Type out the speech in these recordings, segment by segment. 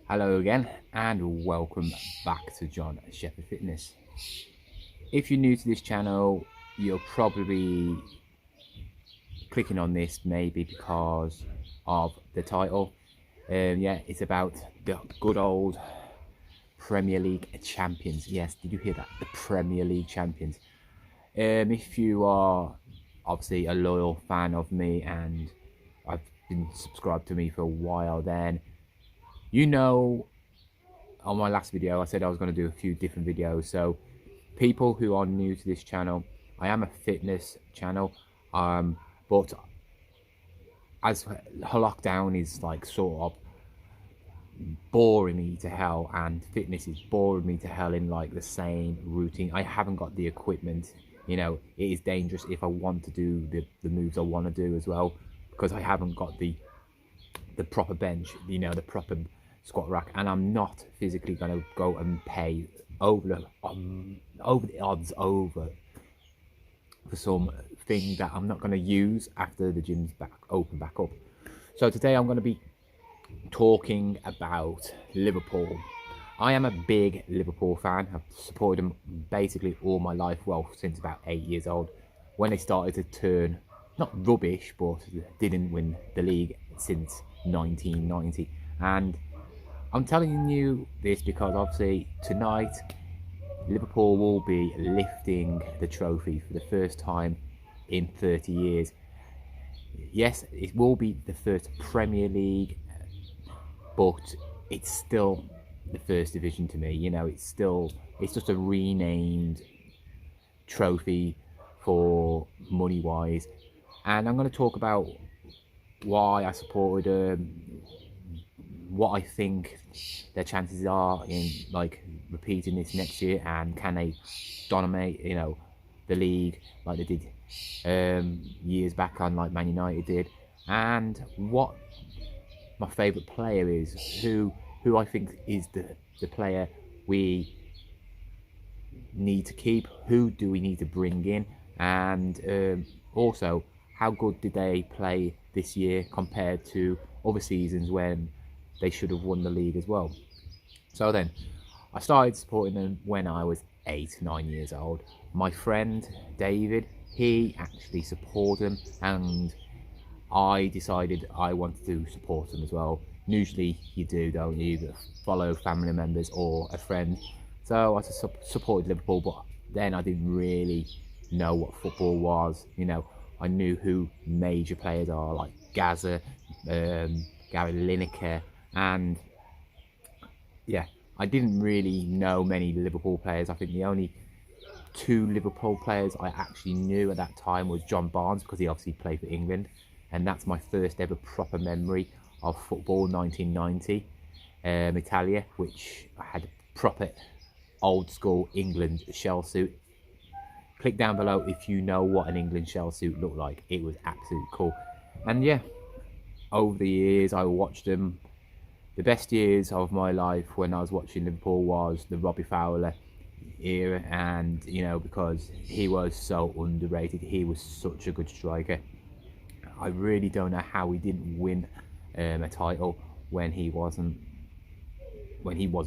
Hello again and welcome back to John Sheppard Fitness. If you're new to this channel, you're probably clicking on this maybe because of the title. Yeah, it's about the good old Premier League champions. Yes, did you hear that? The Premier League champions. If you are obviously a loyal fan of me and I've been subscribed to me for a while, then you know on my last video I said I was going to do a few different videos. So people who are new to this channel, I am a fitness channel, but as lockdown is like sort of boring me to hell and fitness is boring me to hell in like the same routine, I haven't got the equipment. You know, it is dangerous if I want to do the moves I want to do as well, because I haven't got the proper bench, you know, the proper squat rack, and I'm not physically going to go and pay over the odds over for something that I'm not going to use after the gym's open back up. So today I'm going to be talking about Liverpool. I am a big Liverpool fan. I've supported them basically all my life, well, since about 8 years old, when they started to turn, not rubbish, but didn't win the league since 1990. And I'm telling you this because obviously tonight Liverpool will be lifting the trophy for the first time in 30 years. Yes, it will be the first Premier League, but it's still the first division to me. You know, it's just a renamed trophy for money wise. And I'm going to talk about why I supported what I think their chances are in like repeating this next year, and can they dominate, you know, the league like they did years back on, like Man United did, and what my favourite player is, who I think is the player we need to keep, who do we need to bring in, and also how good did they play this year compared to other seasons when they should have won the league as well. So then I started supporting them when I was 8-9 years old. My friend David, he actually supported them, and I decided I wanted to support them as well. Usually you do, don't you? You follow family members or a friend. So I supported Liverpool, but then I didn't really know what football was. You know, I knew who major players are, like Gaza, Gary Lineker, and yeah, I didn't really know many Liverpool players. I think the only 2 Liverpool players I actually knew at that time was John Barnes, because he obviously played for England, and that's my first ever proper memory of football, 1990, Italia, which I had a proper old school England shell suit. Click down below if you know what an England shell suit looked like. It was absolutely cool. And yeah, over the years I watched them. The best years of my life when I was watching Liverpool was the Robbie Fowler era, and you know, because he was so underrated, he was such a good striker. I really don't know how he didn't win a title when he was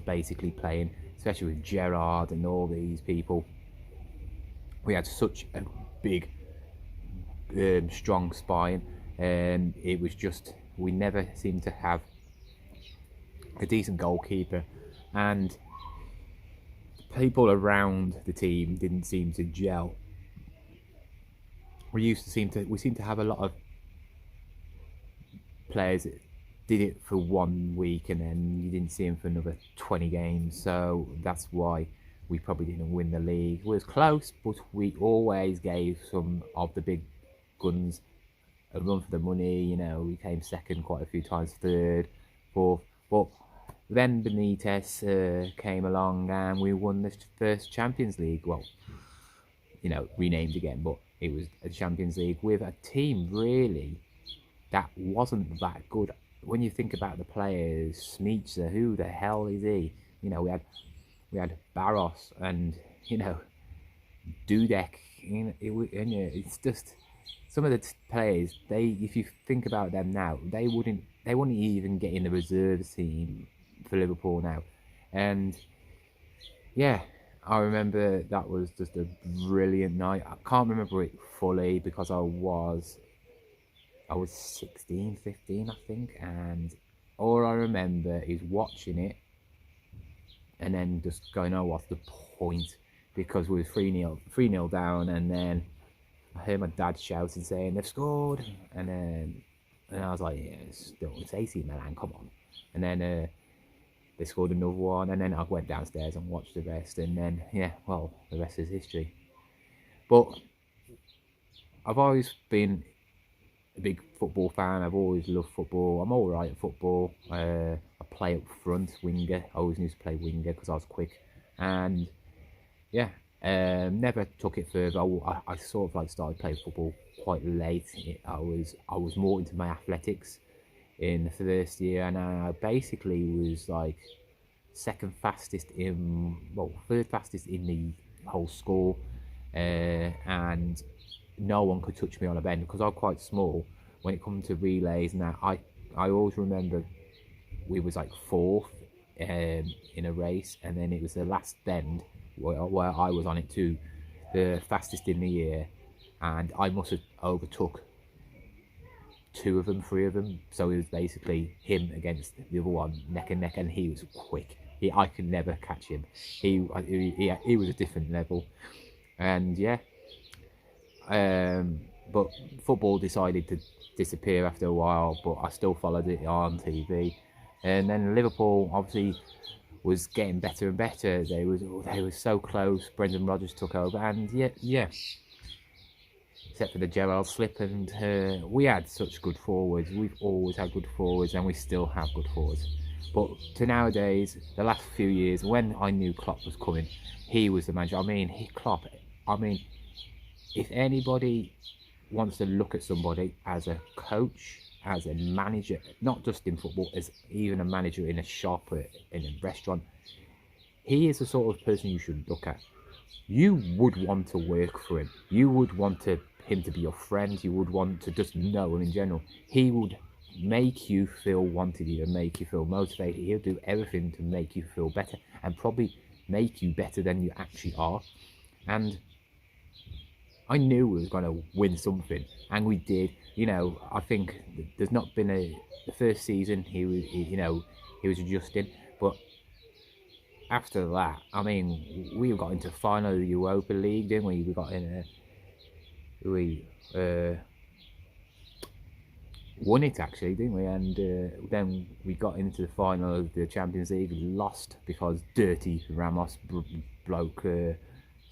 basically playing, especially with Gerrard and all these people. We had such a big strong spine, and it was just, we never seemed to have a decent goalkeeper, and people around the team didn't seem to gel. We seem to have a lot of players that did it for 1 week and then you didn't see them for another 20 games. So that's why we probably didn't win the league. It was close, but we always gave some of the big guns a run for the money. You know, we came second quite a few times, third, fourth, but then Benitez came along and we won the first Champions League. Well, you know, renamed again, but it was a Champions League with a team really that wasn't that good. When you think about the players, Smeetzer, who the hell is he? You know, we had Barros and, you know, Dudek. You know, it's just some of the players. If you think about them now, they wouldn't they wouldn't even get in the reserves team for Liverpool now. And yeah, I remember that was just a brilliant night. I can't remember it fully because I was 16, 15, I think, and all I remember is watching it and then just going, oh, what's the point? Because we were 3-0 down, and then I heard my dad shouting saying they've scored, and I was like, yeah, it's AC Milan, come on. And then they scored another one, and then I went downstairs and watched the rest, and then yeah, well, the rest is history. But I've always been a big football fan. I've always loved football. I'm all right at football. I play up front, winger. I always used to play winger because I was quick, and yeah, never took it further. I sort of like started playing football quite late. I was more into my athletics in the first year, and I basically was like third fastest in the whole school, and no one could touch me on a bend because I'm quite small. When it comes to relays and that, I always remember we was like fourth in a race, and then it was the last bend where I was on it too, the fastest in the year, and I must have overtook three of them. So it was basically him against the other one, neck and neck, and he was quick. I could never catch him. He was a different level, and yeah. But football decided to disappear after a while, but I still followed it on TV. And then Liverpool obviously was getting better and better. They were so close. Brendan Rodgers took over, and yeah. Except for the Gerrard slip, and we had such good forwards. We've always had good forwards, and we still have good forwards. But to nowadays, the last few years, when I knew Klopp was coming, he was the manager. Klopp. If anybody wants to look at somebody as a coach, as a manager, not just in football, as even a manager in a shop, in a restaurant, he is the sort of person you should look at. You would want to work for him. You would want him to be your friend. You would want to just know him in general. He would make you feel wanted, he'll make you feel motivated. He'll do everything to make you feel better and probably make you better than you actually are. And I knew we was going to win something, and we did. I think there's not been the first season he was adjusting, but after that, we got into final of the Europa League, didn't we? We got in won it actually, didn't we? And then we got into the final of the Champions League, lost because dirty Ramos broke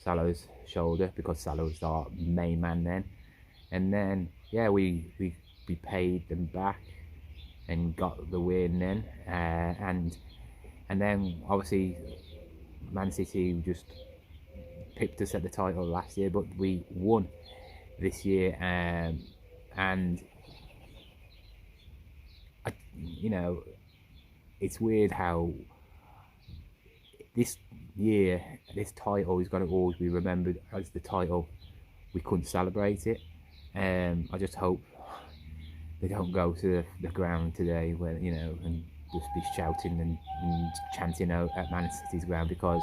Salah's shoulder, because Salah was our main man then. And then yeah, we paid them back and got the win then, and then obviously Man City just pipped us at the title last year, but we won this year, and it's weird how this year, this title is going to always be remembered as the title. We couldn't celebrate it. I just hope they don't go to the ground today and just be shouting and chanting out at Man City's ground, because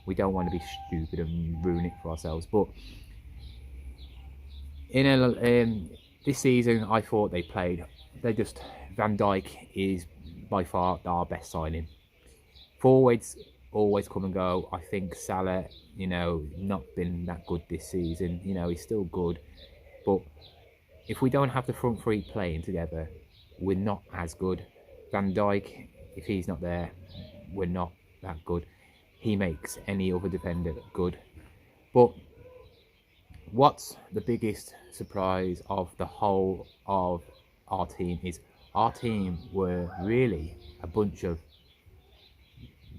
we don't want to be stupid and ruin it for ourselves. But this season, I thought Van Dijk is by far our best signing. Forwards always come and go. I think Salah, not been that good this season. He's still good, but if we don't have the front three playing together, we're not as good. Van Dijk, if he's not there, we're not that good. He makes any other defender good. But what's the biggest surprise of the whole of our team is our team were really a bunch of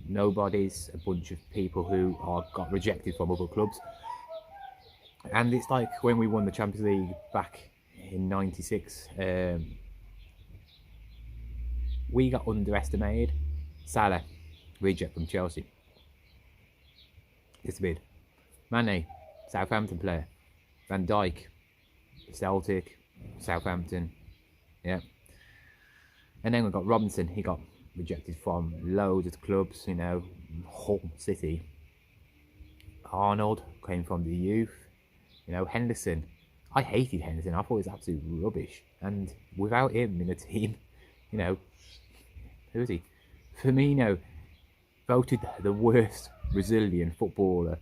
nobodies, a bunch of people who got rejected from other clubs. And it's like when we won the Champions League back in '96, we got underestimated. Salah, reject from Chelsea, disappeared. Mane, Southampton player. Van Dijk, Celtic, Southampton, yeah. And then we've got Robinson. He got rejected from loads of clubs, you know, Hull City. Arnold came from the youth. You know, Henderson. I hated Henderson. I thought he was absolute rubbish. And without him in the team, you know, who is he? Firmino, voted the worst Brazilian footballer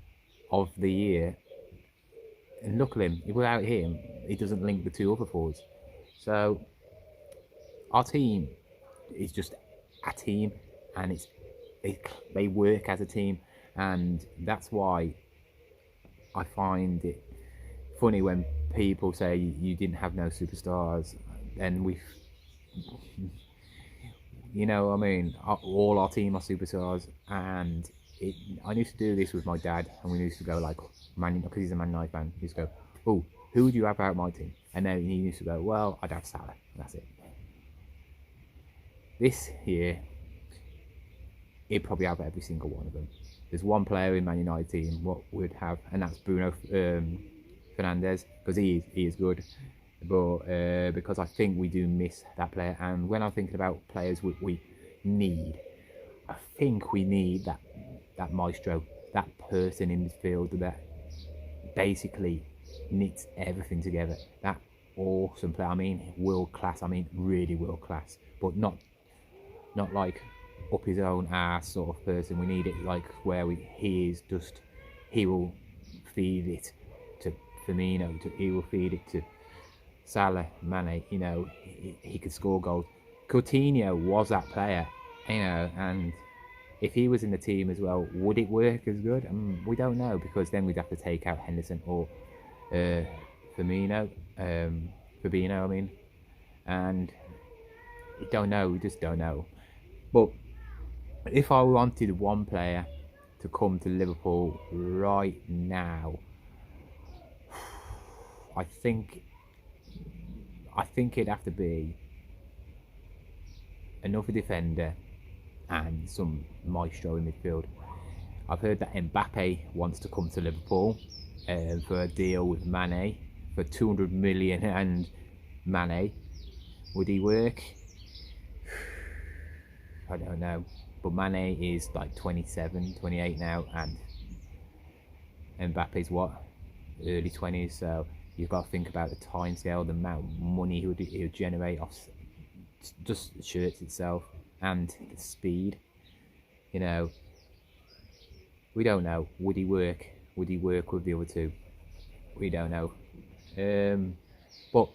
of the year. And look at him. Without him, he doesn't link the two other forwards. So our team is just a team, and they work as a team, and that's why I find it funny when people say you didn't have no superstars, and you know what I mean, all our team are superstars. And I used to do this with my dad, and we used to go like, because he's a Man United fan, he used to go, oh, who would you have out my team? And then he used to go, well, I'd have Salah, that's it. This year, he'd probably have every single one of them. There's one player in Man United team what would have, and that's Bruno Fernandes, because he is good. But because I think we do miss that player, and when I'm thinking about players we need, I think we need that maestro, that person in the field that basically knits everything together. That awesome player. I mean, world class. I mean, really world class, but not like up his own ass sort of person. We need it like where he will feed it to Firmino, he will feed it to Salah, Mane. You know, he could score goals. Coutinho was that player, you know, and if he was in the team as well, would it work as good? We don't know, because then we'd have to take out Henderson or Fabinho, I mean, and we don't know. We just don't know. But if I wanted one player to come to Liverpool right now, I think it'd have to be another defender and some maestro in midfield. I've heard that Mbappe wants to come to Liverpool for a deal with Mane for 200 million, and Mane, would he work? I don't know, but Mane is like 27, 28 now, and Mbappe's what, early 20s, so you've got to think about the time scale, the amount of money he would generate off just the shirts itself, and the speed. You know, we don't know. Would he work with the other two? We don't know. But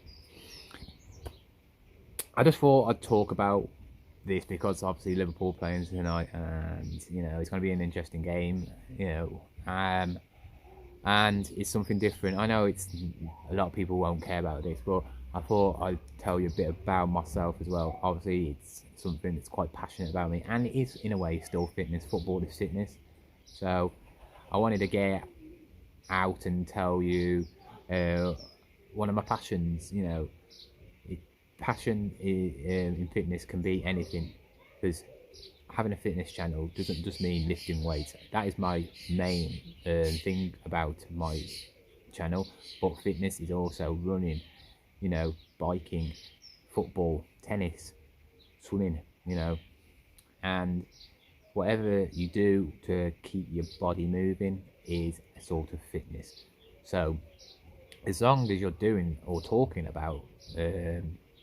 I just thought I'd talk about this because obviously Liverpool playing tonight, and you know, it's going to be an interesting game, you know, and it's something different. I know it's a lot of people won't care about this, but I thought I'd tell you a bit about myself as well. Obviously it's something that's quite passionate about me, and it is in a way still fitness. Football is fitness, so I wanted to get out and tell you one of my passions. You know, passion in fitness can be anything, because having a fitness channel doesn't just mean lifting weights. That is my main thing about my channel, but fitness is also running, you know, biking, football, tennis, swimming, you know, and whatever you do to keep your body moving is a sort of fitness. So as long as you're doing or talking about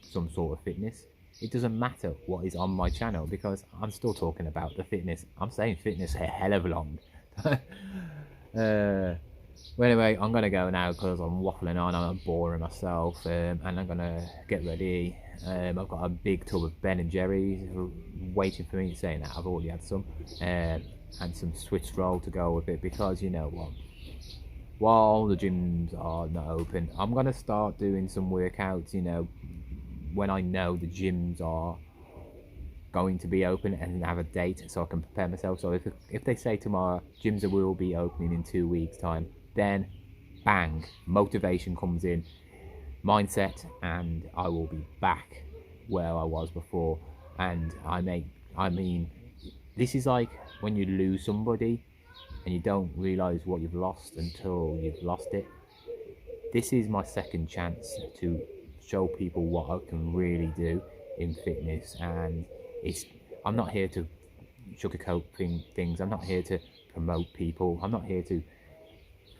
some sort of fitness, it doesn't matter what is on my channel, because I'm still talking about the fitness. I'm saying fitness a hell of long. Well, anyway, I'm gonna go now because I'm waffling on. I'm boring myself, and I'm gonna get ready. I've got a big tub of Ben and Jerry's waiting for me. Saying that, I've already had some, and some Swiss roll to go with it, because you know what, while the gyms are not open, I'm gonna start doing some workouts, you know, when I know the gyms are going to be open and have a date, so I can prepare myself. So if they say tomorrow gyms will be opening in 2 weeks time, then bang, motivation comes in, mindset, and I will be back where I was before. And I mean, this is like when you lose somebody and you don't realize what you've lost until you've lost it. This is my second chance to show people what I can really do. in fitness, and I'm not here to sugarcoat things. I'm not here to promote people. I'm not here to,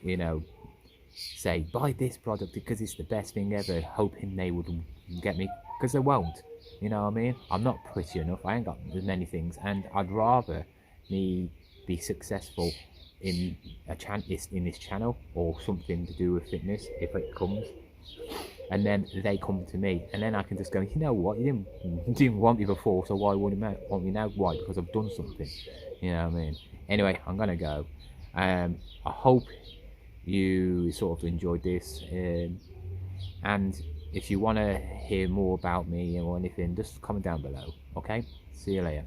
you know, say buy this product because it's the best thing ever, hoping they would get me, because they won't. You know what I mean? I'm not pretty enough. I ain't got as many things, and I'd rather me be successful in in this channel, or something to do with fitness if it comes, and then they come to me, and then I can just go, you know what, you didn't want me before, so why wouldn't you want me now? Why? Because I've done something. You know what I mean? Anyway, I'm gonna go. I hope you sort of enjoyed this, and if you want to hear more about me or anything, just comment down below. Okay, see you later.